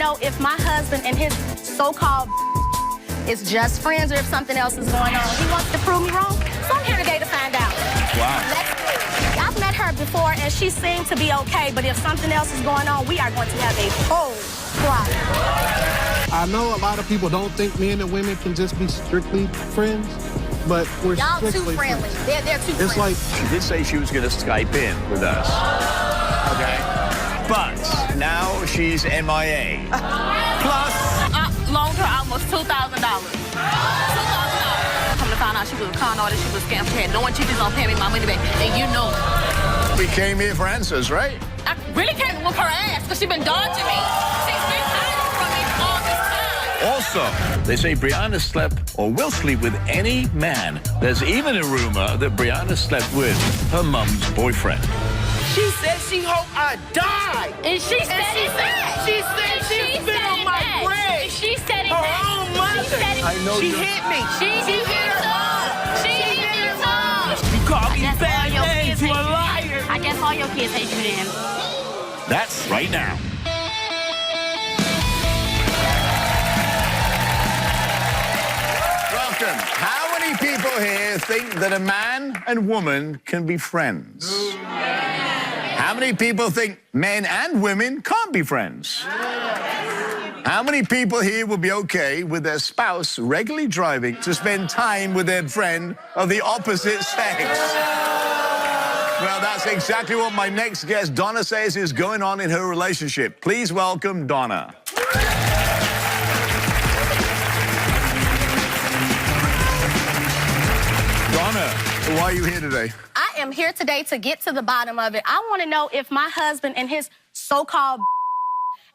know if my husband and his so-called is just friends or if something else is going on. He wants to prove me wrong, so I'm here today to find out. Wow. I've met her before, and she seemed to be okay, but if something else is going on, we are going to have a whole problem. I know a lot of people don't think men and women can just be strictly friends, but we're Y'all too strictly friendly. friends. They're too It's friendly. like, She did say she was going to Skype in with us. Okay. But now she's MIA. Plus, I loaned her almost $2,000. $2,000. Come to find out she was a con artist, she was a scam. She had no intentions on paying me my money back, and you know it. we came here for answers, right? I really can't whoop her ass because she's been dodging me. She's been hiding from me all this time. Also, they say Brianna slept or will sleep with any man. There's even a rumor that Brianna slept with her mum's boyfriend. She said she hoped I die. And she said it back. She said she spit on my bread. She said it Her back. own mother. She said it. I know She you. hit me. She hit me too. She hit me too. You called me I guess bad all your names. kids You a hate you. liar. I guess all your kids hate you then. That's right now. Welcome. How many people here think that a man and woman can be friends? How many people think men and women can't be friends? How many people here will be okay with their spouse regularly driving to spend time with their friend of the opposite sex? Well, that's exactly what my next guest, Donna, says is going on in her relationship. Please welcome Donna. Donna, why are you here today? I am here today to get to the bottom of it. I want to know if my husband and his so-called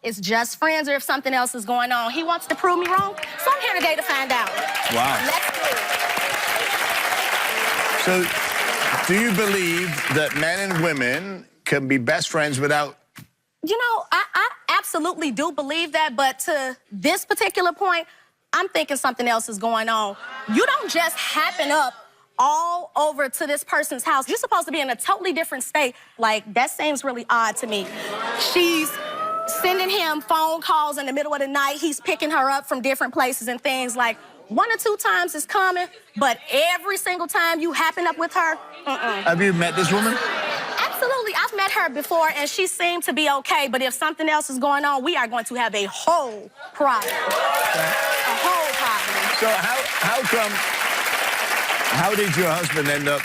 is just friends or if something else is going on. He wants to prove me wrong, so I'm here today to find out. Wow. Let's do it. So, do you believe that men and women can be best friends without... You know, I absolutely do believe that, but to this particular point, I'm thinking something else is going on. You don't just happen up all over to this person's house. You're supposed to be in a totally different state. Like, that seems really odd to me. She's sending him phone calls in the middle of the night. He's picking her up from different places and things. Like, 1 or 2 times is common, but every single time you happen up with her, Have you met this woman? Absolutely. I've met her before, and she seemed to be okay, but if something else is going on, we are going to have a whole problem. A whole problem. So how did your husband end up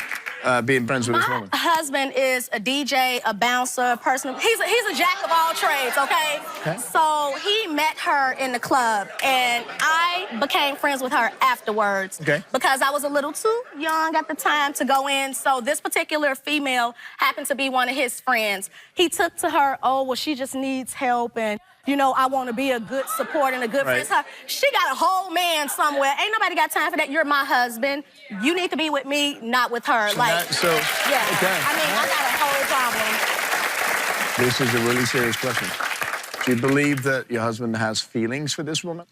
being friends with this woman? My husband is a DJ, a bouncer, a person. He's a jack of all trades, okay? So he met her in the club, and I became friends with her afterwards. Okay. Because I was a little too young at the time to go in. So this particular female happened to be one of his friends. He took to her, oh, well, she just needs help, and you know, I want to be a good support and a good friend. Right. She got a whole man somewhere. Ain't nobody got time for that. You're my husband. You need to be with me, not with her. So like, that- so, yeah. okay. I mean, I got a whole problem. This is a really serious question. Do you believe that your husband has feelings for this woman?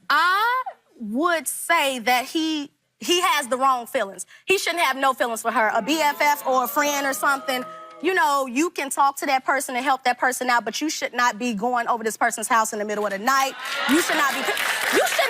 I would say that he has the wrong feelings. He shouldn't have no feelings for her. A BFF or a friend or something. You know, you can talk to that person and help that person out, but you should not be going over this person's house in the middle of the night. You shouldn't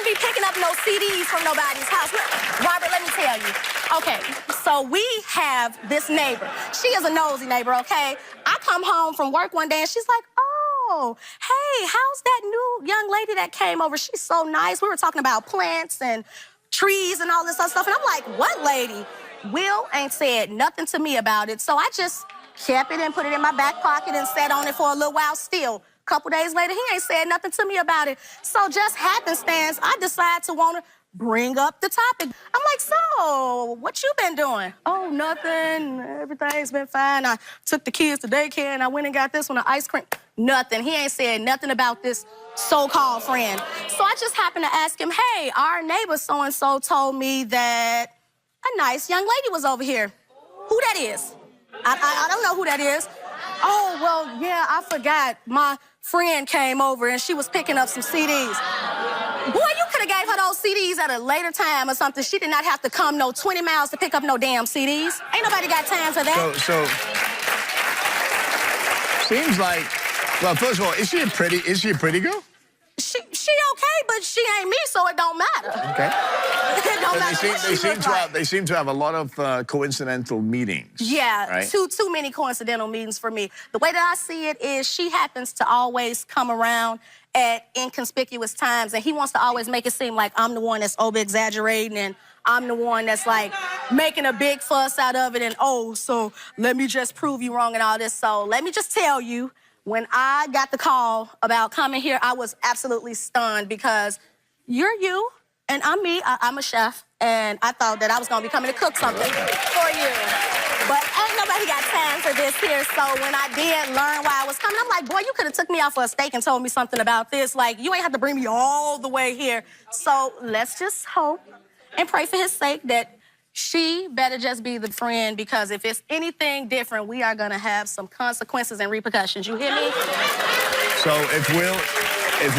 be picking up no CDs from nobody's house. Robert, let me tell you. Okay, so we have this neighbor. She is a nosy neighbor, okay? I come home from work one day and she's like, oh, hey, how's that new young lady that came over? She's so nice. We were talking about plants and trees and all this other stuff. And I'm like, what lady? Will ain't said nothing to me about it. So I just kept it and put it in my back pocket and sat on it for a little while still. A couple days later, he ain't said nothing to me about it. So just happenstance, I decided to want to bring up the topic. I'm like, so, what you been doing? Oh, nothing. Everything's been fine. I took the kids to daycare and I went and got this one, an ice cream. Nothing. He ain't said nothing about this so-called friend. So I just happened to ask him, hey, our neighbor so-and-so told me that a nice young lady was over here. Who that is? I don't know who that is. Oh, well, yeah, I forgot. My friend came over and she was picking up some CDs. Boy, you could have gave her those CDs at a later time or something. She did not have to come no 20 miles to pick up no damn CDs. Ain't nobody got time for that. So seems like, well, first of all, is she a pretty girl? she okay, but she ain't me, so it don't matter. Okay. It don't But matter what she look like. they seem to have a lot of coincidental meetings. Yeah, right? too many coincidental meetings for me. The way that I see it is she happens to always come around at inconspicuous times, and he wants to always make it seem like I'm the one that's over-exaggerating and I'm the one that's like making a big fuss out of it and, oh, so let me just prove you wrong and all this. So let me just tell you, when I got the call about coming here, I was absolutely stunned because you're you and I'm me. I'm a chef, and I thought that I was gonna be coming to cook something for you. But ain't nobody got time for this here. So when I did learn why I was coming, I'm like, boy, you could have took me out for a steak and told me something about this. Like, you ain't have to bring me all the way here. So let's just hope and pray for his sake that she better just be the friend, because if it's anything different, we are gonna have some consequences and repercussions. You hear me? So if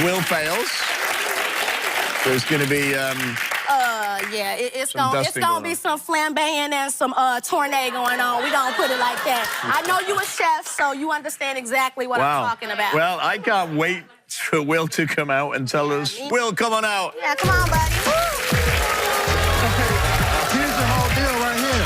Will fails, there's going to be Yeah, it's Some gonna dusting going be on. some flambeing and some tornado going on. We gonna put it like that. I know you a chef, so you understand exactly what I'm talking about. Well, I can't wait for Will to come out and tell us. Will, come on out. Yeah, come on, buddy. Woo! Here's the whole deal right here.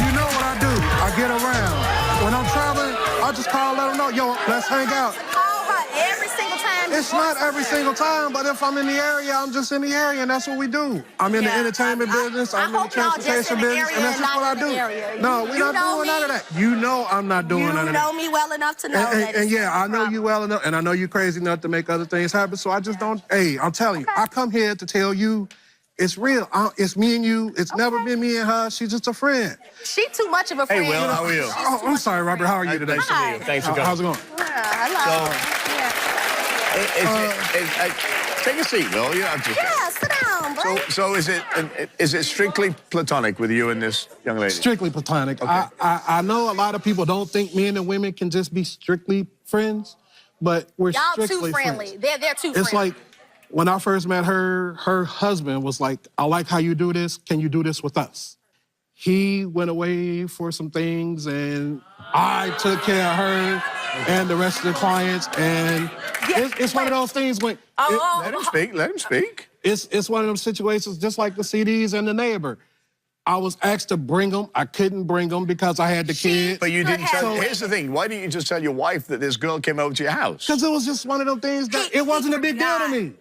You know what I do. I get around. When I'm traveling, I just call, let them know, yo, let's hang out. Call her every single time. It's not every single time, but if I'm in the area, I'm just in the area, and that's what we do. I'm in the Yeah, entertainment business, I'm in the hope y'all just transportation in the business, area and that's and just what I not in the do. area. No, we're You not know doing none of me. that. You know I'm not doing none You of know that. me well enough to know that. And it's yeah, I know not a you well enough, and I know you crazy enough to make other things happen, so I just don't, hey, I'm telling you, Okay. I come here to tell you, it's real. It's me and you. It's never been me and her. She's just a friend. She too much of a Hey, friend. Will, how are you? Oh, I'm sorry, Robert. How are you today? Nice to meet you. Thanks for coming. How's it going? Yeah, hello. Take a seat, Will. You have to. Yeah, sit down, bro. So is it strictly platonic with you and this young lady? Strictly platonic. Okay. I know a lot of people don't think men and women can just be strictly friends, but we're Y'all strictly too friendly. friends. They're too friendly. It's like when I first met her, her husband was like, I like how you do this. Can you do this with us? He went away for some things, and I took care of her and the rest of the clients. And it's one of those things when Let him speak. Let him speak. it's one of those situations just like the CDs and the neighbor. I was asked to bring them. I couldn't bring them because I had the kid. But you Could didn't have tell. been. Here's the thing. Why didn't you just tell your wife that this girl came over to your house? Because it was just one of them things that it wasn't a big deal to me.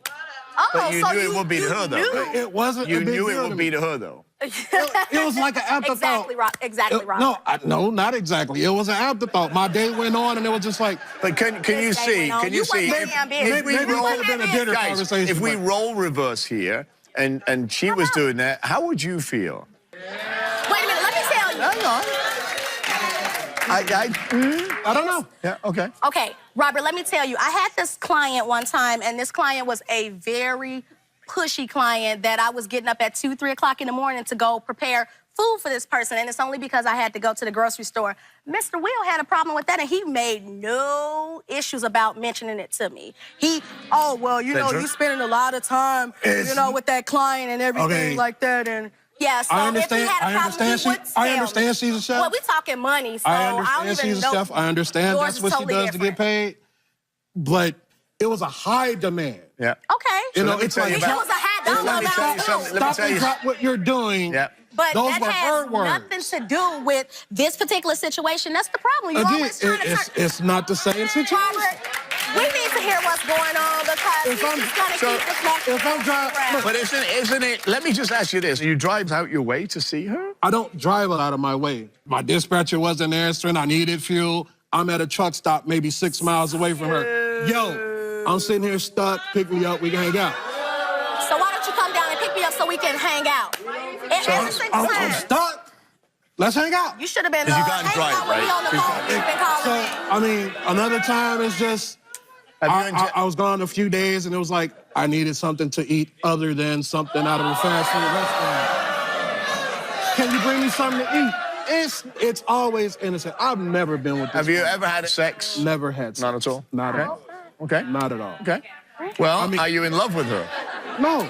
Oh, But you so knew it would be to her, though, knew. right? It wasn't You a big knew deal it would be to her, though. It was like an afterthought. Exactly, Rob. No, not exactly. It was an afterthought. My day went on, and it was just like, But can you This see? thing went on. Can you You see? wasn't damn busy. If we maybe it roll, could have been a dinner guys, conversation. if we but- roll reverse here, and she was doing that, how would you feel? Wait a minute, let me tell you. Hang on. I don't know. Yeah. Okay. Okay, Robert, let me tell you. I had this client one time, and this client was a very pushy client that I was getting up at 2, 3 o'clock in the morning to go prepare food for this person, and it's only because I had to go to the grocery store. Mr. Will had a problem with that, and he made no issues about mentioning it to me. Oh, well, you know, true? you spending a lot of time, It's- with that client and everything Okay. like that, and yeah, so I if he understand. had a I problem, understand. he would I tell understand me. she's a chef. Well, we talking money, so I don't understand even she's a know. chef. I understand Yours that's is what totally she does to get different. paid. But it was a high demand. Yeah. Okay. You know, let me it's tell like you It about- was a high dollar Let me tell you amount, something. too. Let me stop tell and you. drop what you're doing. Yeah. But Those that were her has words. nothing to do with this particular situation. That's the problem. You Again, always trying to it's not the same situation. Robert, we need to hear what's going on because If he's I'm- just gonna so- keep us walking if I'm driving- around. look, But isn't it? Let me just ask you this: you drive out your way to see her? I don't drive out of my way. My dispatcher wasn't answering. I needed fuel. I'm at a truck stop maybe 6 miles away from her. Yo, I'm sitting here stuck. Pick me up. We can hang out. So why don't you come down and pick me up so we can hang out? Every single I'm time. stuck. Let's hang out. You should have been 'Cause you can't hanging drive, out with me right? on the phone. You've been calling So, me. I mean, another time it's just, I was gone a few days and it was like, I needed something to eat other than something out of a fast food restaurant. Can you bring me something to eat? It's always innocent. I've never been with this Have you woman. ever had sex? Never had sex. Not at all? Not at all. Okay. Not at all. Okay. Well, I mean- are you in love with her? No,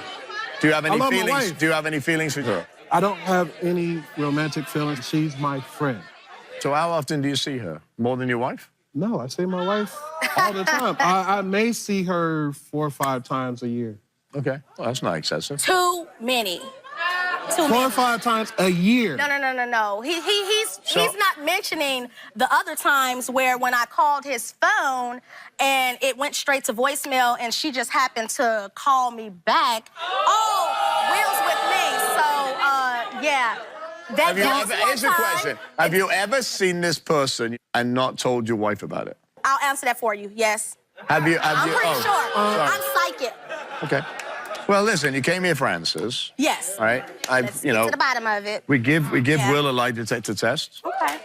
Do you have any I love my feelings? wife. Do you have any feelings for her? I don't have any romantic feelings. She's my friend. So how often do you see her? More than your wife? No, I see my wife all the time. I may see her 4 or 5 times a year. Okay. Well, that's not excessive. Too many. 4 or 5 times a year. No. He's not mentioning the other times where when I called his phone and it went straight to voicemail and she just happened to call me back. Oh, Will's with me. So, yeah. Here's a question. Have you ever seen this person and not told your wife about it? I'll answer that for you, yes. I'm pretty sure. Sorry. I'm psychic. Okay. Well, listen, you came here, Francis. Yes. All right. Let's get to the bottom of it. We give Yeah. Will a lie detector test. Okay.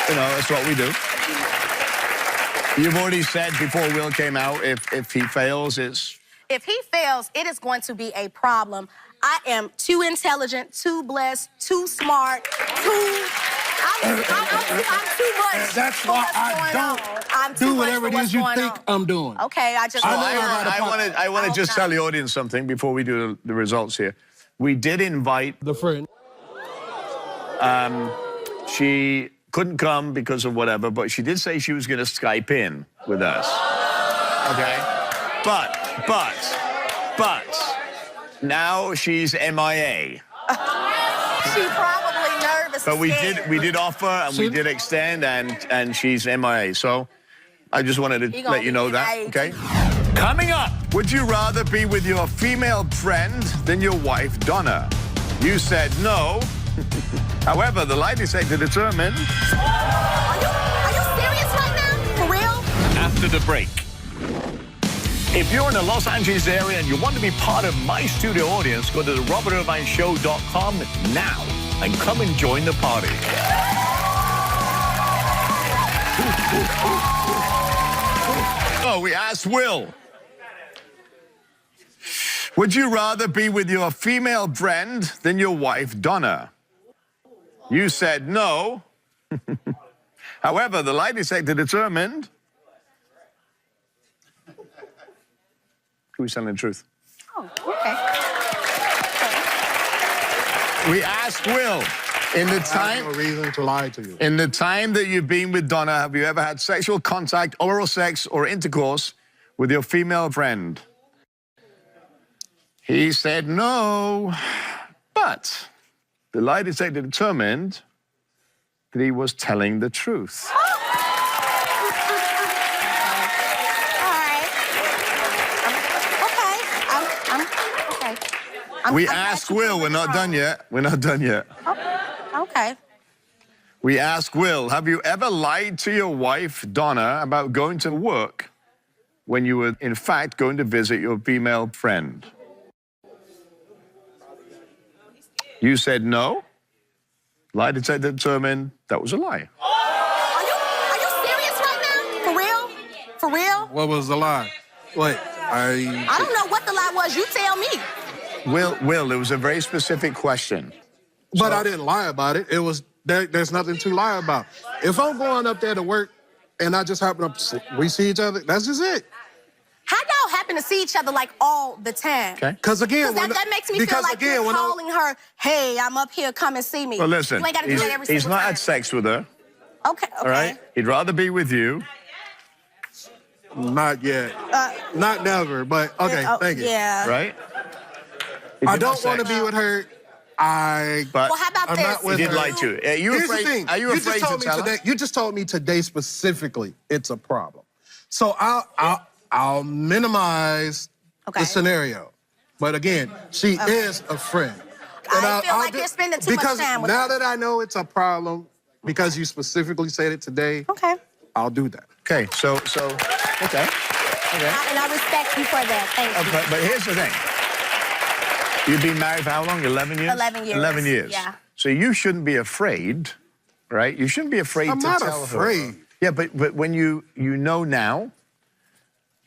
That's what we do. You've already said before Will came out, if he fails, it's... If he fails, it is going to be a problem. I am too intelligent, too blessed, too smart, I'm too much. That's for why what's I going don't on. I'm too do much whatever for it what's is you going think on. I'm doing. Okay, I just... I want to hope just not. tell the audience something before we do the results here. We did invite... The friend. She couldn't come because of whatever, but she did say she was going to Skype in with us. Okay? But, now she's MIA. She's probably nervous. But we scared. did offer and we did extend and she's MIA. So I just wanted to gonna let you know be that, MIA. okay? Coming up, would you rather be with your female friend than your wife, Donna? You said no. However, the lie detector determined... Are you serious right now? For real? After the break. If you're in the Los Angeles area and you want to be part of my studio audience, go to the RobertIrvineShow.com now and come and join the party. Oh, we asked Will. Would you rather be with your female friend than your wife, Donna? You said no. However, the lie detector determined... Who was telling the truth? Oh, okay. We asked Will, in the I have no time... reason to lie to you. In the time that you've been with Donna, have you ever had sexual contact, oral sex, or intercourse with your female friend? He said no, but the lie detector determined that he was telling the truth. All right. Okay. We I'm glad asked you Will, proved we're me not wrong. done yet. We're not done yet. Okay. We asked Will, have you ever lied to your wife, Donna, about going to work when you were, in fact, going to visit your female friend? You said no. Lie detector determined that was a lie. Are you serious right now? For real? For real? What was the lie? Wait, I don't know what the lie was. You tell me. Will, it was a very specific question. But I didn't lie about it. It was there's nothing to lie about. If I'm going up there to work and I just happen to we see each other, that's just it. How y'all happen to see each other like all the time? Okay. Because again, That makes me feel like you're calling her, hey, I'm up here, come and see me. Well, listen, You ain't got to do that every he's single not time. had sex with her, Okay. all right? He'd rather be with you. Not yet. Not never, but okay, thank you. Yeah. Right? I don't want to be with her. But Well, how about I'm this? not with he did her. lie to you. Are you Here's afraid? the thing. Are you just afraid told to me tell today, her? You just told me today specifically it's a problem. So I'll minimize Okay. the scenario. But again, she is a friend. I feel like you're spending too much because time with now her. that I know it's a problem, because you specifically said it today, Okay. I'll do that. Okay, so, okay. And I respect you for that. Thank you. But here's the thing. You've been married for how long? 11 years? 11 years. 11 years. Yeah. So you shouldn't be afraid, right? You shouldn't be afraid I'm to not tell afraid. her. Yeah, but when you know now,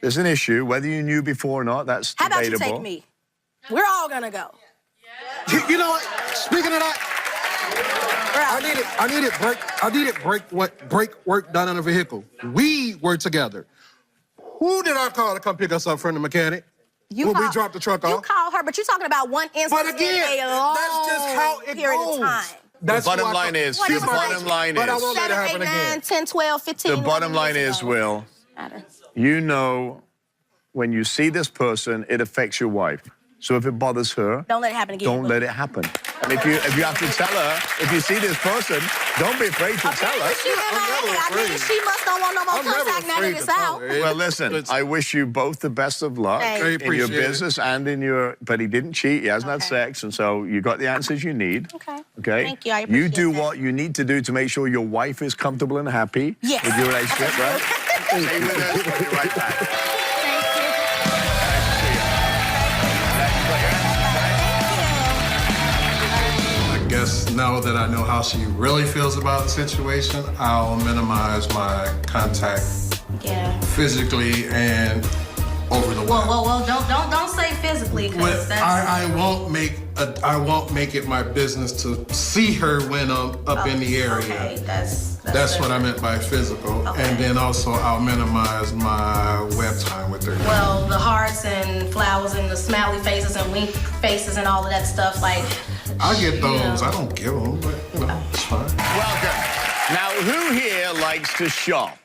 there's an issue, whether you knew before or not, that's How about you debatable. take me? We're all gonna go. You know what? Speaking of that, I needed brake work done on a vehicle. We were together. Who did I call to come pick us up from the mechanic? When we dropped the truck You off? call her, but you're talking about one instance But again, in a long that's just how it period goes. of time. That's the bottom who I line thought- is, What the is it? bottom line But I is, won't let it 7, 8, happen 9, again. 10, 12, 15. the bottom line years is, ago. Will, Matter. you know when you see this person, it affects your wife. So if it bothers her, Don't let it happen again. don't let it happen. And if you have to tell her, if you see this person, don't be afraid to tell her. She I mean, she must don't want no more I'm never contact now that afraid it's to tell out. her. Well, listen, I wish you both the best of luck Thank you. I in your appreciate it. business and in your. But he didn't cheat. He hasn't had sex, and so you got the answers you need. Okay. Okay. Thank you. I You appreciate do that. what you need to do to make sure your wife is comfortable and happy Yes. with your relationship, right? Stay with us. We'll be right back. Thank you. I guess now that I know how she really feels about the situation, I'll minimize my contact Yeah. physically and over the web. Whoa, don't say physically, because But that's I won't make it my business to see her when I'm up in the area. Okay, that's That's good. what I meant by physical. Okay. And then also I'll minimize my web time with her. Well, the hearts and flowers and the smiley faces and wink faces and all of that stuff, like. I get those. Yeah. I don't give them, but you know, it's fine. Welcome. Now, who here likes to shop?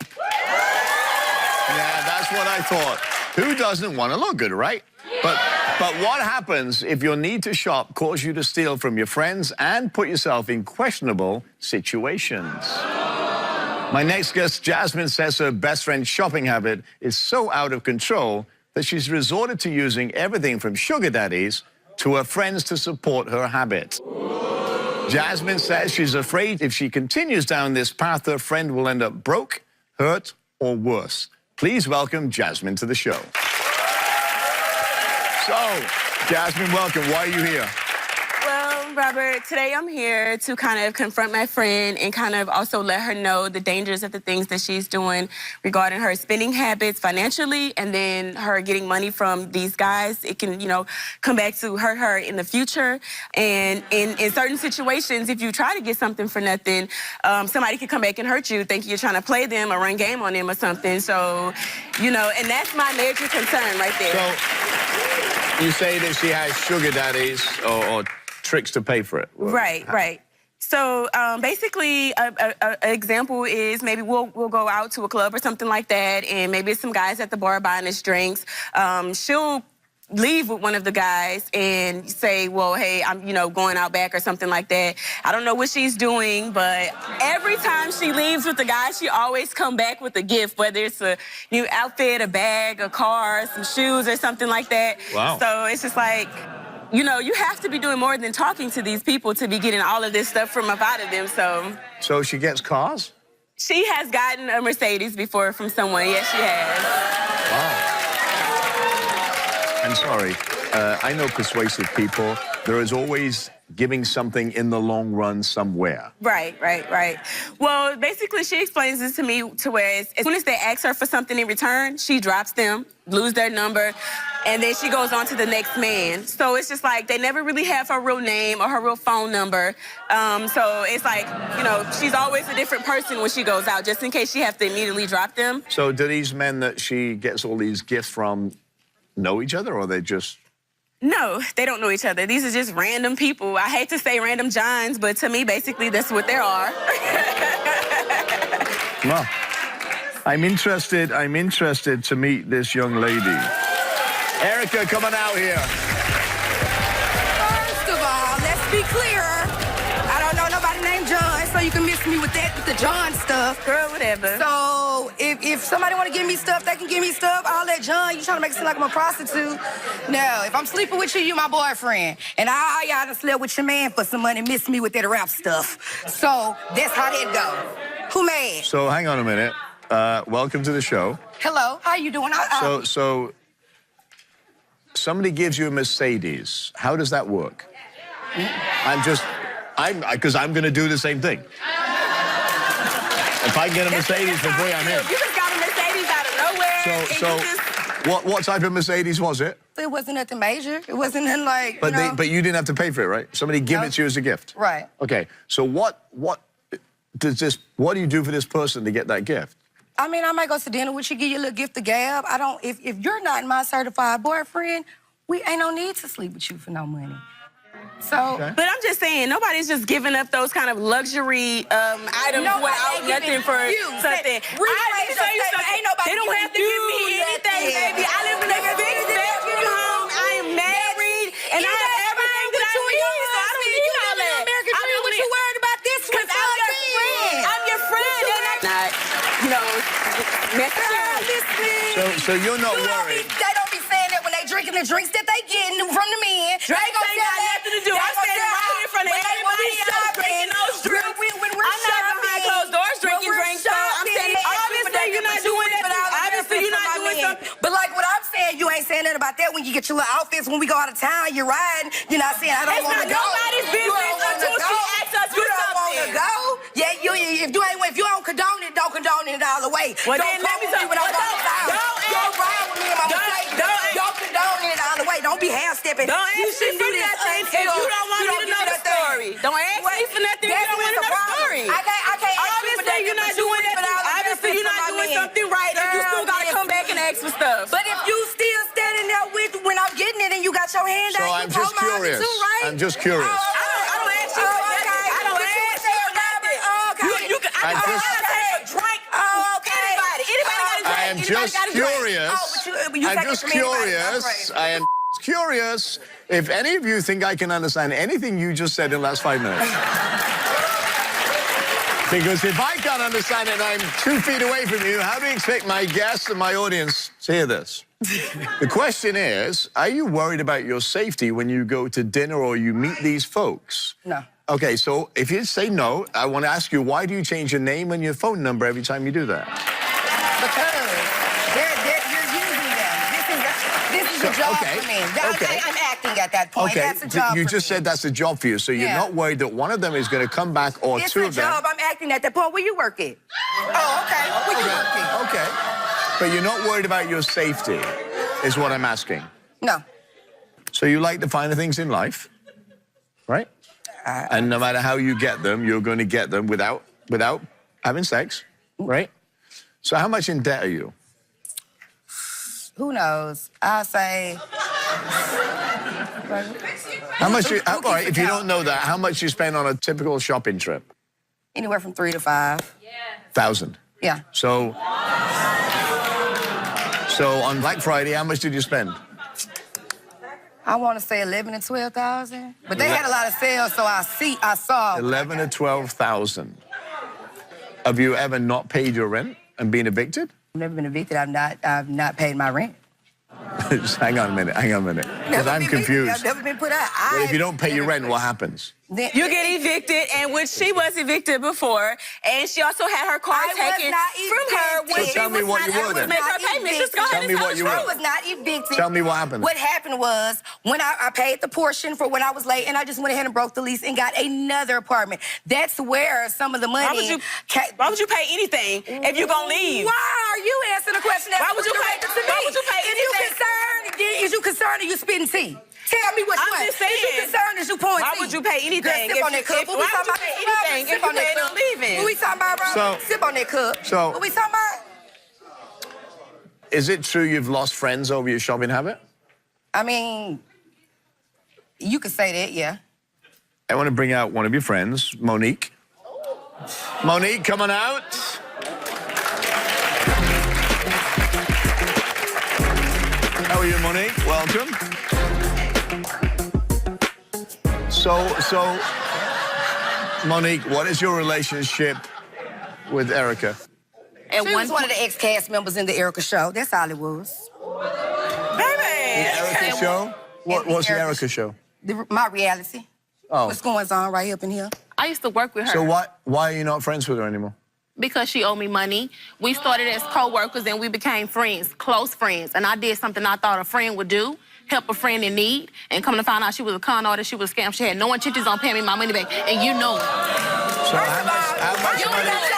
Yeah, that's what I thought. Who doesn't want to look good, right? But what happens if your need to shop causes you to steal from your friends and put yourself in questionable situations? My next guest, Jasmine, says her best friend's shopping habit is so out of control that she's resorted to using everything from sugar daddies to her friends to support her habit. Jasmine says she's afraid if she continues down this path, her friend will end up broke, hurt, or worse. Please welcome Jasmine to the show. So, Jasmine, welcome. Why are you here? Well, Robert, today I'm here to kind of confront my friend and kind of also let her know the dangers of the things that she's doing regarding her spending habits financially and then her getting money from these guys. It can, you know, come back to hurt her in the future. And in certain situations, if you try to get something for nothing, somebody could come back and hurt you thinking you're trying to play them or run game on them or something. So, you know, and that's my major concern right there. So, you say that she has sugar daddies or tricks to pay for it. Right. So basically, an example is maybe we'll go out to a club or something like that, and maybe it's some guys at the bar buying us drinks. She'll leave with one of the guys and say, well, hey, I'm, you know, going out back or something like that. I don't know what she's doing, but every time she leaves with the guy, she always come back with a gift, whether it's a new outfit, a bag, a car, some shoes or something like that. Wow. So it's just like, you know, you have to be doing more than talking to these people to be getting all of this stuff from up out of them, so. So she gets cars? She has gotten a Mercedes before from someone, yes, she has. Wow. I'm sorry. I know persuasive people. There is always giving something in the long run somewhere. Right. Well, basically, she explains this to me to where as soon as they ask her for something in return, she drops them, lose their number, and then she goes on to the next man. So it's just like they never really have her real name or her real phone number. So it's like, you know, she's always a different person when she goes out, just in case she has to immediately drop them. So do these men that she gets all these gifts from know each other, or they just... No, they don't know each other. These are just random people. I hate to say random Johns, but to me, basically, that's what they are. Well, I'm interested to meet this young lady. Erica, come on out here. First of all, let's be clear. I don't know nobody named John, so you can miss me with that, with the John stuff. Girl, whatever. So if somebody want to give me stuff, they can give me stuff. I'll let John. You trying to make it seem like I'm a prostitute? No, if I'm sleeping with you, you my boyfriend. And all y'all done slept with your man for some money, miss me with that rap stuff. So that's how that go. Who mad? So hang on a minute. Welcome to the show. Hello, how you doing? So somebody gives you a Mercedes. How does that work? Because I'm going to do the same thing. If I get a Mercedes for free, I'm in. You just got a Mercedes out of nowhere. So what type of Mercedes was it? It wasn't nothing major. It wasn't nothing like, But you know. but you didn't have to pay for it, right? Somebody give it to you as a gift. Right. Okay. So what do you do for this person to get that gift? I mean, I might go to dinner with you, give you a little gift of gab. If you're not my certified boyfriend, we ain't no need to sleep with you for no money. So, Okay. But I'm just saying, nobody's just giving up those kind of luxury items Nobody without ain't nothing giving for you. something. Rephrase Let me tell you your statement. something. Ain't nobody They don't have to give me giving you anything, nothing. baby. I live in a big bedroom home. I am married, and I have everything that I need. So I don't need all that. American dream. What you worried about this one? Because I'm your friend. I'm your friend, and I'm not, you know, necessarily. So you're not worried. They don't be saying that when they drinking the drinks that they getting from the men. Drinks ain't got nothing to do. I'm standing right here in front of everybody else drinking those drinks. I'm not behind closed doors drinking drinks. So I'm saying, obviously you're not doing that. Obviously you're not doing something. But like what I'm saying, you ain't saying nothing about that when you get your little outfits. When we go out of town, you're riding. You're not saying, I don't It's want not to go. nobody's You don't business wanna until she go. asks us to You do don't want to something. go. Yeah, if you don't condone it, don't condone it all the way. Well, don't then let me tell you when I'm what, on the town. Don't ride with me in my Mercedes. Don't condone it all the way. Don't be half-stepping. Don't You ask me shouldn't for do this nothing if until you don't want me to know the story. Don't ask me for nothing if you don't want to know the story. I can't ask you for Obviously you're not doing nothing. Obviously you're not doing something right, and you still gotta come back and ask for stuff. But if you still standing there with when I'm getting it and you got your hand So out, I'm you just told mine curious. too, right? I'm just curious. I don't ask you for nothing. I don't ask you for nothing. You can, I I'm can just- take a drink. Anybody got a drink. I am just curious. I'm just curious. I am curious if any of you think I can understand anything you just said in the last 5 minutes. Because if I can't understand it and I'm 2 feet away from you, how do you expect my guests and my audience to hear this? The question is, are you worried about your safety when you go to dinner or you meet these folks? No. Okay, so if you say no, I want to ask you, why do you change your name and your phone number every time you do that? Because you're using them. This is a job okay, for me. okay. I'm acting at that point. Okay, That's a job you for just me. said that's a job for you, so you're Yeah. not worried that one of them is going to come back or It's two a of them. job. I'm acting at that point. Where you work at? Oh, okay. Where you work at? Okay, but you're not worried about your safety, is what I'm asking. No. So you like the finer things in life, right? And no matter how you get them, you're going to get them without having sex, right? So how much in debt are you? Who knows? I'll say. How much? Who All right, keeps if you account? don't know that, how much you spend on a typical shopping trip? Anywhere from 3 to 5. 1,000. Yeah. So on Black Friday, how much did you spend? I want to say 11 to 12,000, but they had a lot of sales, so I saw. 11 to 12,000. Have you ever not paid your rent and been evicted? I've never been evicted. I've not paid my rent. Just hang on a minute. Because I'm been evicted. confused. I've never been put out. But if you don't pay your rent, what happens? You get evicted, and which she was evicted before, and she also had her car I was taken not from her when evicted. she Tell me was what not you were able to then. make her payments. Just go ahead Tell and me tell what the you truth. were. I was not evicted. Tell me what happened. What happened was when I paid the portion for when I was late, and I just went ahead and broke the lease and got another apartment. That's where some of the money. Why would you pay anything if you're gonna leave? Why are you answering the question? Why would you pay? Why would you pay anything? Is you concerned or you spitting tea? Tell me which one. I'm just saying. Is you concerned or is you pouring tea? Why would you pay anything? Girl, sip on that cup. What we Why would talking you about? pay anything if Sip you on that paid on cup. leaving? What we talking about, bro? So- Sip on that cup. So- What we talking about? Is it true you've lost friends over your shopping habit? I mean, you could say that, yeah. I want to bring out one of your friends, Monique. Monique, come on out. How are you, Monique? Welcome. So, Monique, what is your relationship with Erica? And She was one of the ex-cast members in the Erica show. That's all it was. baby. Erica show? What's the Erica show? My reality. Oh. What's going on right up in here? I used to work with her. So why are you not friends with her anymore? Because she owed me money. We started as co-workers and we became friends, close friends. And I did something I thought a friend would do, help a friend in need. And come to find out she was a con artist, she was a scam. She had no intentions on paying me my money back. And you know it. So how much You money? know it.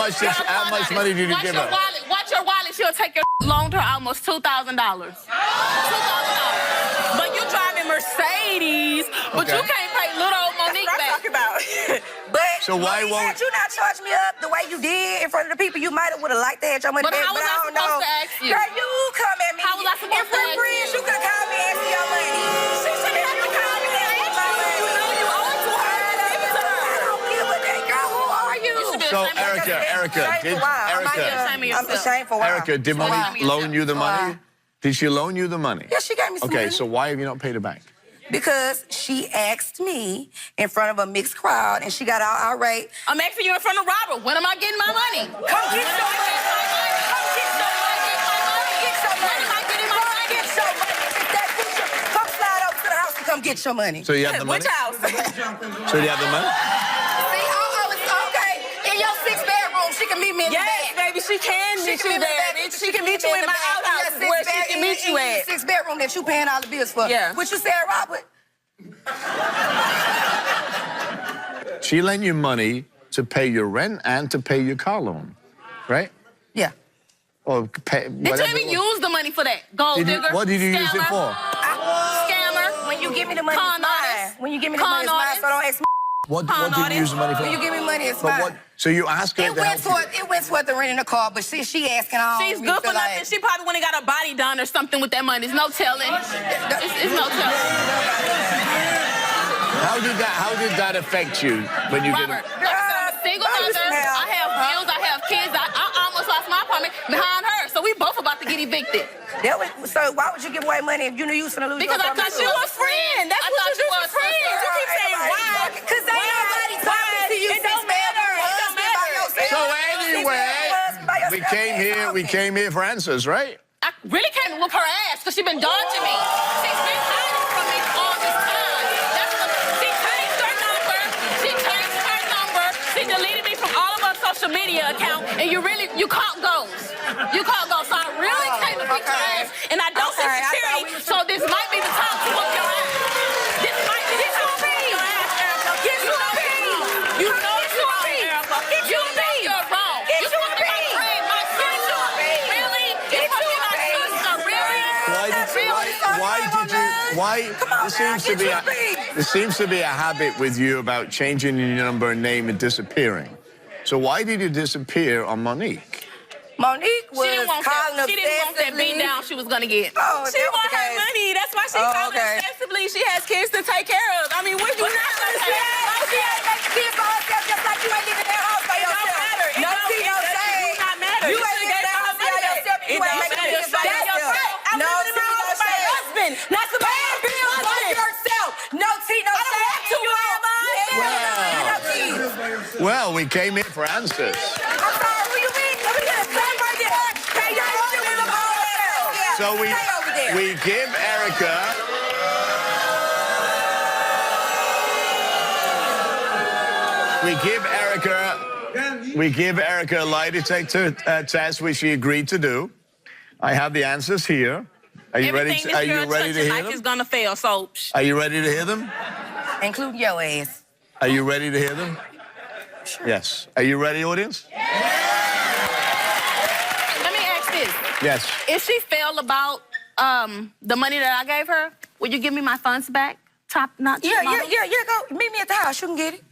It's been How much money did you give her? Watch your wallet she'll take your loan to her almost $2,000. $2,000. But you driving Mercedes, but you Okay. can't pay little old Monique That's what I'm back. talking about. But So why Monique, won't- had you not charged me up the way you did in front of the people, you might have would have liked to have your money But back. how was I don't know. supposed to ask you? Girl, you come at me. How was I supposed if to we're ask friends, you? you could call me and ask me your money. She should have to call me and ask me my money. You know you owe it to her. Give it to her. I don't give a damn. Girl, who are you? You should be So, ashamed of Erica, yourself. Erica, did Ashamed of I'm yourself. ashamed for why. Erica, did Why? Monique loan you the money? Did she loan you the money? Yeah, she gave me some Okay, money. so why have you not paid her back? Because she asked me in front of a mixed crowd and she got all irate. I'm asking you in front of Robert. When am I getting my money? Come get your money. Come get your money. Get your money. When am I getting my money? Get your money. If that picture, come slide over to the house and come get your money. So you have the money? Which house? So you have the money? See, it's okay. In your 6-bedroom, she can meet me in the Yes, bed. baby, she can meet you there. Bitch. She can meet you in my outhouse where she can meet you at. 6-bedroom that you paying all the bills for. Yeah. What you said, Robert? She lent you money to pay your rent and to pay your car loan, right? Yeah. Or pay Did you whatever. even use the money for that? Gold Did you- digger? what did you use it Scammer? for? Scammer? When you give me the money, Con it's mine. artist. When you give me the Con money, it's mine. artist. So don't ask me. What Con did you artist. use the money for? When you give me money, it's But mine. what? So you asked her It to went help toward the renting a car, but she asking all. She's good for nothing. She probably went and got a body done or something with that money. There's no telling. It's no telling. How did that affect you when you Robert, like I said, I'm a single mother. I have bills. I have kids. I almost lost my apartment behind her. So we both about to get evicted. So why would you give away money if you knew you was gonna lose Because your I thought apartment? you was friend. That's I what thought you do you for was friends. friends. You keep saying why? Because ain't nobody talking to you. It don't matter. It don't matter. So anyway, we came here for answers, right? I really can't whoop her ass because she's been dodging me. She's been hiding from me all this time. She changed her number. She deleted me from all of her social media accounts. And you caught ghosts. You caught ghosts. So I really came to fix your ass. And I don't see security. So this might be the time to whoop your ass. This might be the time to whoop your ass, Erica. Get you a beat. You know you're wrong, Erica. Get you a know beat. you're wrong. Get You you a supposed to be my beat. friend, my sister. Really? You're supposed to be my sister. Really? This seems to be a habit with you about changing your number and name and disappearing. So why did you disappear on Monique? Monique was She didn't want calling that. She didn't want that beat down she was gonna get. Oh, She want her money. That's why she calling okay. excessively. She has kids to take care of. I mean, what you not understand? She ain't making kids for herself just like you ain't living that house by It don't yourself. matter. It No don't- tea, no it does shade. not matter. You You ain't should've living gave that her house by money back. yourself. You It ain't don't making matter. kids by That's your yourself. right. I'm No living in my tea, house no with my shade. husband. Not the Pay your bills by yourself. No tea, no I don't shade. have to. You have No tea. Well, we came here for answers. I'm sorry, who you mean? Let me get a pen right there. Pay your bills with the ball there. So Stay over there. we give Erica a lie detector test, which she agreed to do. I have the answers here. Are you ready? Everything Are this you girl ready to touches hear life is them? gonna fail. So Are you ready to hear them? Including your ass. Are you ready to hear them? Yes. Are you ready, audience? let me ask this: Yes. if she failed about the money that I gave her, would you give me my funds back? Top notch. Yeah, mama? go. Meet me at the house. You can get it.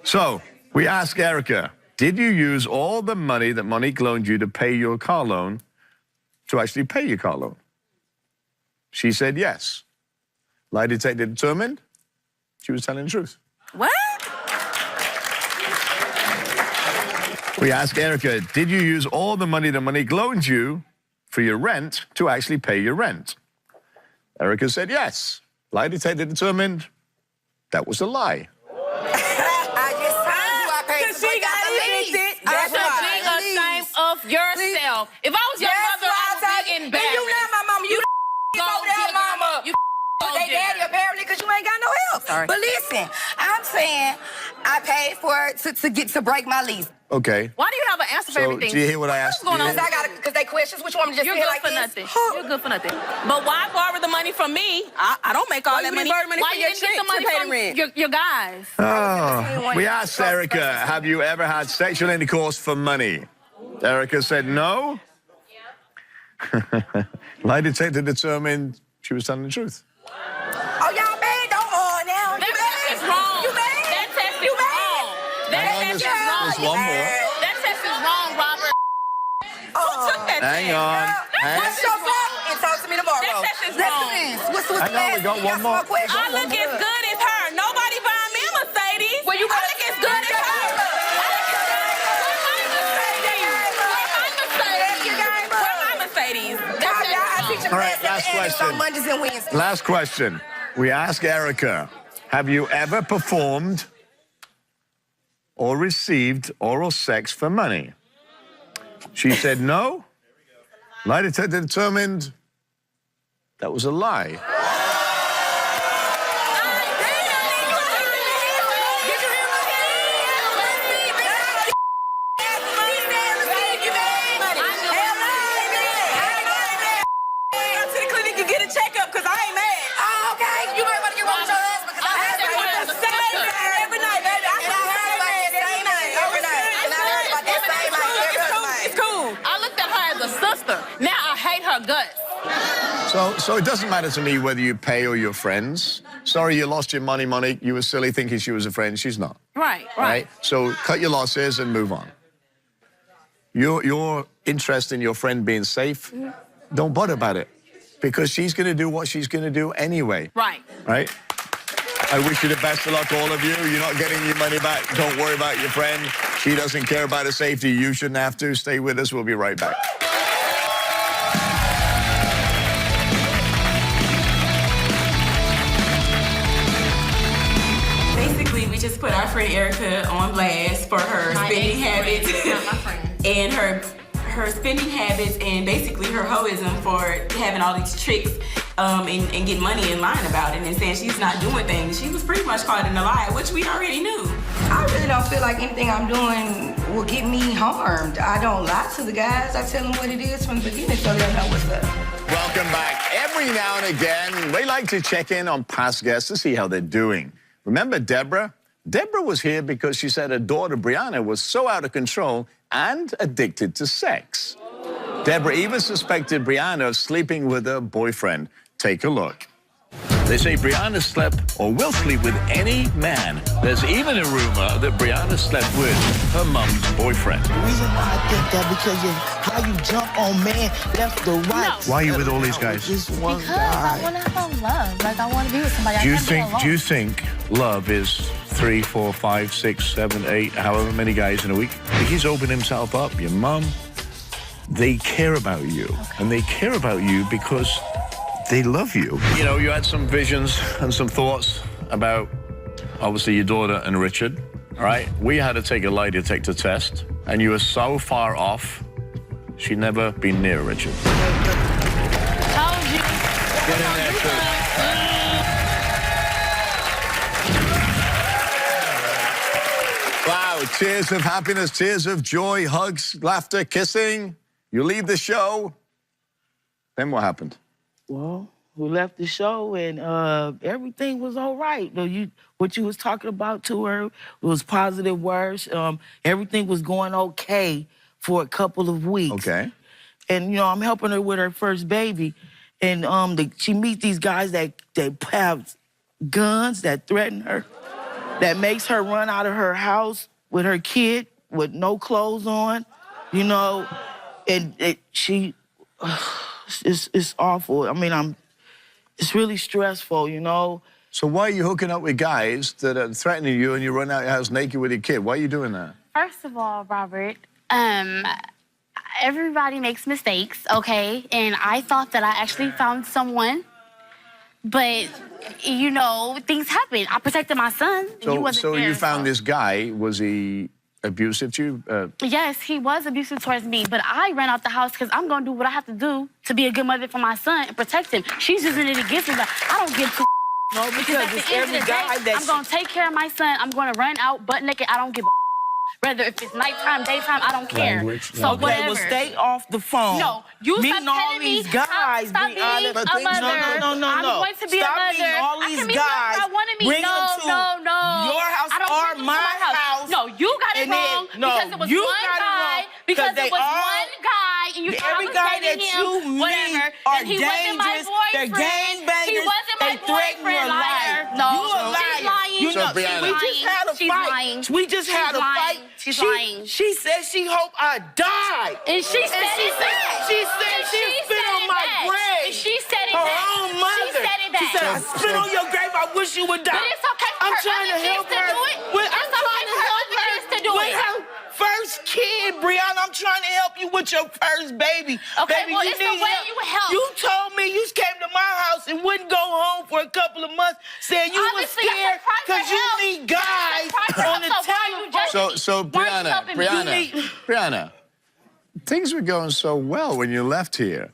So we asked Erica, did you use all the money that Monique loaned you to pay your car loan to actually pay your car loan? She said yes. Lie detector determined she was telling the truth. What? We asked Erica, did you use all the money that Monique loaned you for your rent to actually pay your rent? Erica said yes. Lie detector determined that was a lie. I just told you I paid Because to she break out got the lease. evicted. I You should paid be the lease. ashamed of yourself. If I was your That's mother, why I would told be you. embarrassed. And you not my mama. You Go over there, digger. mama. You They daddy apparently because you ain't got no help. Sorry. But listen, I'm saying I paid for it to break my lease. Okay. Why do you have an answer for So, everything? do you hear what I asked? What's going Do you on? hear? Because they questions which one just You're feel good like for this. nothing. You're good for nothing. But why borrow the money from me? I don't make all Why that you money. borrow money Why from you your didn't get chick the money to pay the from rent? your guys? Oh, we asked Erica, have you ever had sexual intercourse for money? Erica said no. Lie detector determined she was telling the truth. Oh, y'all mad? Don't now. That test is wrong. You mad? That test is wrong. That Hang on, test is wrong. there's one more. That test is wrong, Robert. Who took that Hang test? on. What's your fault? And talk to me tomorrow. That test is Listen wrong. to this. What's the Hang on, we got one more. I look as good as her. Nobody buying me a Mercedes. Well, you I look as good as her. All right, last question. On Mondays and Wednesdays. Last question. We ask Erica, have you ever performed or received oral sex for money? She said no. Lie detector determined that was a lie. Now I hate her guts. So it doesn't matter to me whether you pay or you're friends. Sorry you lost your money, Monique. You were silly thinking she was a friend. She's not. Right. So cut your losses and move on. Your interest in your friend being safe, don't bother about it. Because she's going to do what she's going to do anyway. Right. Right? I wish you the best of luck, all of you. You're not getting your money back. Don't worry about your friend. She doesn't care about her safety. You shouldn't have to. Stay with us. We'll be right back. We just put our friend Erica on blast for her spending habits and her spending habits and basically her hoism for having all these tricks and getting money and lying about it and saying she's not doing things. She was pretty much caught in a lie, which we already knew. I really don't feel like anything I'm doing will get me harmed. I don't lie to the guys. I tell them what it is from the beginning so they'll know what's up. Welcome back. Every now and again, we like to check in on past guests to see how they're doing. Remember Deborah? Deborah was here because she said her daughter, Brianna, was so out of control and addicted to sex. Deborah even suspected Brianna of sleeping with her boyfriend. Take a look. They say Brianna slept or will sleep with any man. There's even a rumor that Brianna slept with her mom's boyfriend. The reason why I think that because of how you jump on man left or right. No. Why are you with all these guys? This one Because guy. I want to have love. Like, I want to be with somebody. Do you think love is 3, 4, 5, 6, 7, 8, however many guys in a week? He's opened himself up. Your mom, they care about you. Okay. And they care about you because they love you. You know, you had some visions and some thoughts about, obviously, your daughter and Richard, all right? We had to take a lie detector test, and you were so far off, she'd never been near Richard. Told you. Get in there, too. Wow, tears of happiness, tears of joy, hugs, laughter, kissing. You leave the show. Then what happened? Well, we left the show and everything was all right. What you was talking about to her was positive words. Everything was going okay for a couple of weeks. Okay. And, you know, I'm helping her with her first baby. And she meets these guys that have guns that threaten her, that makes her run out of her house with her kid with no clothes on, you know. And it's awful. I mean, it's really stressful, you know. So why are you hooking up with guys that are threatening you and you run out of your house naked with your kid? Why are you doing that? First of all, Robert, everybody makes mistakes, okay? And I thought that I actually found someone, but, you know, things happen. I protected my son. He wasn't So there, you found this guy, was he abusive to you? Yes, he was abusive towards me, but I ran out the house because I'm going to do what I have to do to be a good mother for my son and protect him. She's using it against me, but I don't give two. No, because it's every guy that I'm going to take care of my son. I'm going to run out butt naked. I don't give a. Whether if it's nighttime, daytime, I don't care. So okay, whatever. well, stay off the phone. No, you meeting stop all telling me. these guys. Stop being a mother. No. I'm going to be Stop a mother. meeting all these I can be guys. I want to be. Bring them to No. your house I don't or bring them to my house. No, you got it And then- wrong no, because it was you one got it guy. wrong, Because they it was all- one guy lying. And you thought Every I was guy dating that him, you meet whatever. are And he wasn't my dangerous. They're boyfriend. gangbangers. He wasn't my They threaten boyfriend, your liar. life. No, You a she's liar. lying. You know, So, Brianna. we just had a She's fight. lying. We just had She's a lying. fight. She's lying. She said she hope I die. And she said she it said- back. she said And she spit said on it my back. grave. And she said it Her back. own mother. She said it back. She said, I spit on your grave. I wish you would die. But it's okay for I'm her trying other to help kids to her. do it. With, It's I'm trying okay to for help other kids to do with it. her first kid, Brianna. I'm trying to help you with your first baby. Okay, baby, well, you it's the need way help. you help. You told me you came to my house and wouldn't go home for a couple of months, saying you were Obviously, that's a scared cry for because you help. need guys That's a cry for on help. the So why are you telephone. So Why are you helping me? Brianna, things were going so well when you left here.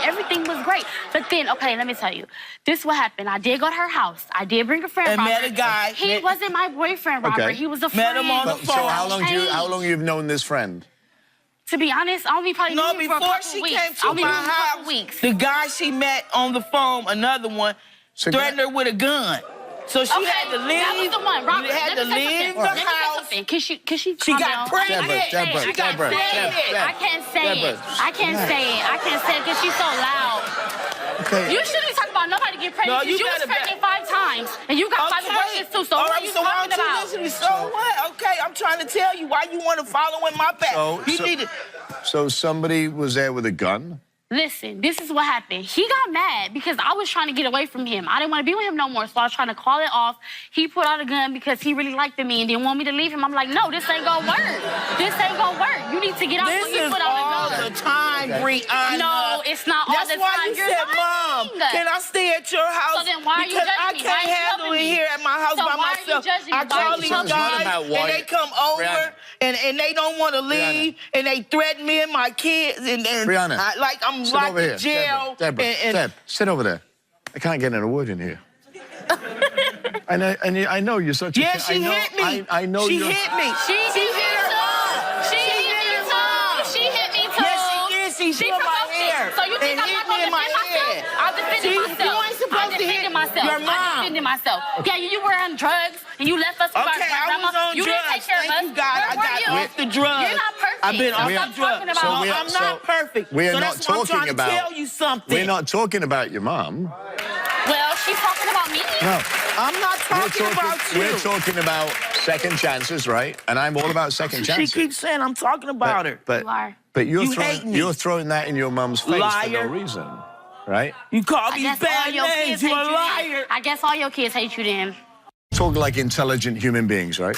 Everything was great. But then, okay, let me tell you. This is what happened. I did go to her house. I did bring a friend, And Robert. met a guy. He wasn't my boyfriend, Robert. Okay. He was a Met friend. him on the So how long you've known this friend? To be honest, I only probably No, knew him for a before couple she weeks. came I to only my knew him for a house, couple weeks. the guy she met on the phone, another one, So threatened her with a gun. So she had to leave. That was the one. Robert, You had to let me say leave something. the Let me say house. something. Can she She calm got down? pregnant. Deborah, I can't say it. I can't say it. I can't say it because she's so loud. Okay. You shouldn't be talking about nobody get pregnant. No, you you was better pregnant 5 times. And you got 5 abortions too. So All what right, are you so why talking don't you about? listen to me? So what? Okay, I'm trying to tell you why you want to follow in my path. You need to. So somebody was there with a gun? Listen, this is what happened. He got mad because I was trying to get away from him. I didn't want to be with him no more, so I was trying to call it off. He put out a gun because he really liked me and didn't want me to leave him. I'm like, no, this ain't gonna work. This ain't gonna work. You need to get out This when you is put out all a gun. the time, Brianna. No, it's not all That's the why time. you You're said, lying. Mom, can I stay at your house? So then why are you because judging I me? can't Why are you handle helping it me? here at my house So by why are you myself. judging me? I Why are call you these helping me? It's not guys about why- and they come over Brianna. and they don't want to leave and they threaten me and my kids and Brianna, like I'm sit locked over in here. jail. Deborah, and Deb, sit over there. I can't get in a word in here. I know you're such a... Yeah, she hit me. I know she you're... hit me. She hit me too. She hit me too. She hit me too. Yes, she did. She pulled my provoked me. hair. So you think and I'm hit not me gonna in my defend myself? head. I'm defending See, myself. you ain't supposed I'm to hit defending myself. your I'm mom. defending myself. Yeah, you were on drugs and you left us with our Okay, I grandma. was on You drugs. didn't take care Thank of us. you, God. Where I were got you? off the drugs. You're not perfect. I've been So off stop the drugs. talking about So No, we are- I'm not perfect. We're so not that's why I'm talking trying about... to tell you something. We're not talking about your mom. Well, she's talking about me. No. I'm not talking about you. We're talking about second chances, right? And I'm all about second She chances. keeps saying I'm talking about her. But, You are. but You hate me. you're throwing that in your mom's face for Liar. no reason, right? You call I these guess all bad your names. kids You're hate a you liar. then. I guess all your kids hate you then. Talk like intelligent human beings, right?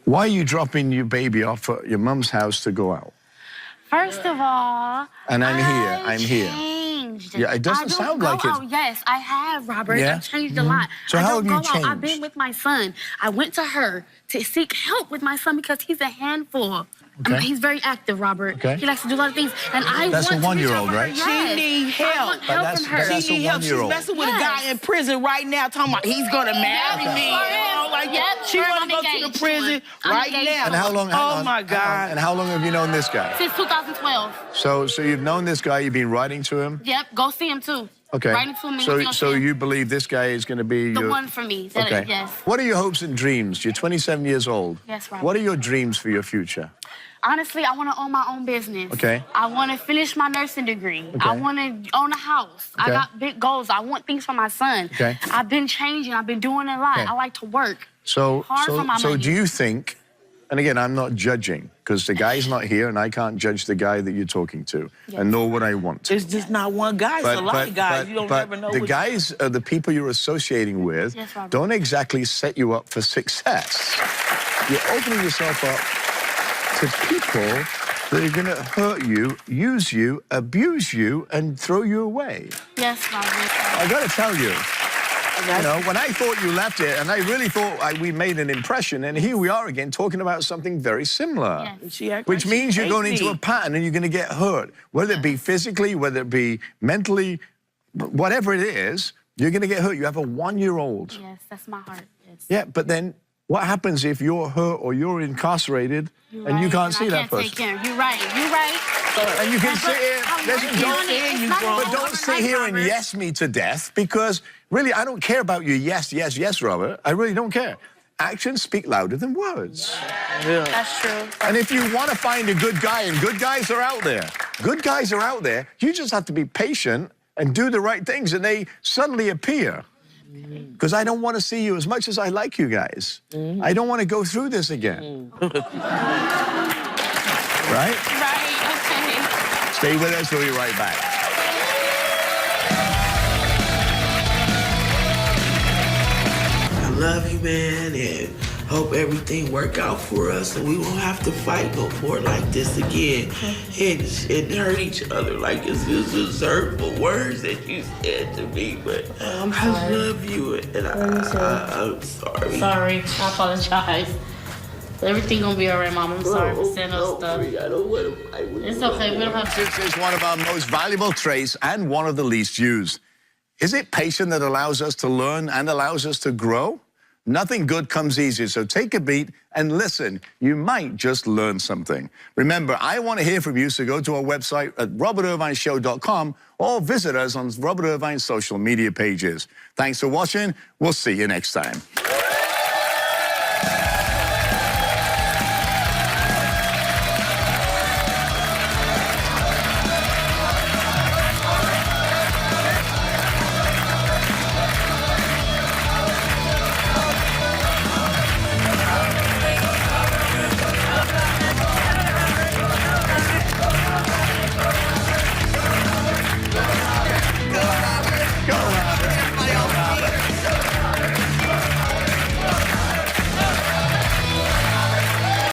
Why are you dropping your baby off at your mum's house to go out? First of all, And I'm here. Changed. Yeah, it doesn't I don't sound go like it. out. Yes, I have, Robert. Yeah? I've changed a lot. So I how don't have you go out. I've changed? been with my son. I went to her to seek help with my son because he's a handful. Okay. He's very active, Robert. Okay. He likes to do a lot of things, and I That's want a to reach out 1-year-old, for her. right? She Yes. need I help. want But help that's- from but her. that's She need help. She's 1-year-old. messing with a Yes. guy in prison right now, talking about he's gonna marry me. Sure is. You know, like Yep, she sure, want I'm to go to engaged the to prison him. I'm right engaged now. to And how long? hang Oh on, my hang on. God. And how long have you known this guy? Since 2012. So you've known this guy. You've been writing to him. Yep, go see him too. Okay. Writing to him and go see So him. you believe this guy is going to be The your... one for me. That Okay. yes. What are your hopes and dreams? You're 27 years old. Yes, Robert. What are your dreams for your future? Honestly, I want to own my own business. Okay. I want to finish my nursing degree. I Okay. want to own a house. I Okay. got big goals. I want things for my son. Okay. I've been changing. I've been doing a lot. Okay. I like to work. So Hard for my money. do you think? And again, I'm not judging because the guy's not here, and I can't judge the guy that you're talking to, and nor would I want to. It's just not one guy. It's a lot of guys. You don't never know the which guys, the people you're associating with, Yes, Robert. don't exactly set you up for success. You're opening yourself up to people that are going to hurt you, use you, abuse you, and throw you away. Yes, Robert. I got to tell you. You know, when I thought you left it, and I really thought we made an impression, and here we are again talking about something very similar. Yes. She act Which like she means you're hate going into me. a pattern and you're going to get hurt. Whether it be physically, whether it be mentally, whatever it is, you're going to get hurt. You have a 1-year-old. Yes, that's my heart. Yes. Yeah, but then what happens if you're hurt or you're incarcerated You're and you right, can't see I that can't take person? care. You're right. You're right. And you can But sit here, I'm listen, working on it. It's not but an don't sit overnight, here and Robert. yes me to death because Really, I don't care about your yes, yes, yes, Robert. I really don't care. Actions speak louder than words. That's true. And if you want to find a good guy, and good guys are out there, good guys are out there, you just have to be patient and do the right things, and they suddenly appear. Because I don't want to see you as much as I like you guys. I don't want to go through this again. Right? Right, okay. Stay with us, we'll be right back. I love you, man, and hope everything work out for us and we won't have to fight no more like this again and hurt each other like it's just hurtful words that you said to me. But I love you, and I'm sorry. Sorry, I apologize. Everything gonna be all right, Mom. I'm sorry for saying those stuff. I don't want to fight with you. It's okay. We don't have to. This is one of our most valuable traits and one of the least used. Is it patience that allows us to learn and allows us to grow? Nothing good comes easy, so take a beat and listen. You might just learn something. Remember, I want to hear from you, so go to our website at robertirvineshow.com or visit us on Robert Irvine's social media pages. Thanks for watching. We'll see you next time.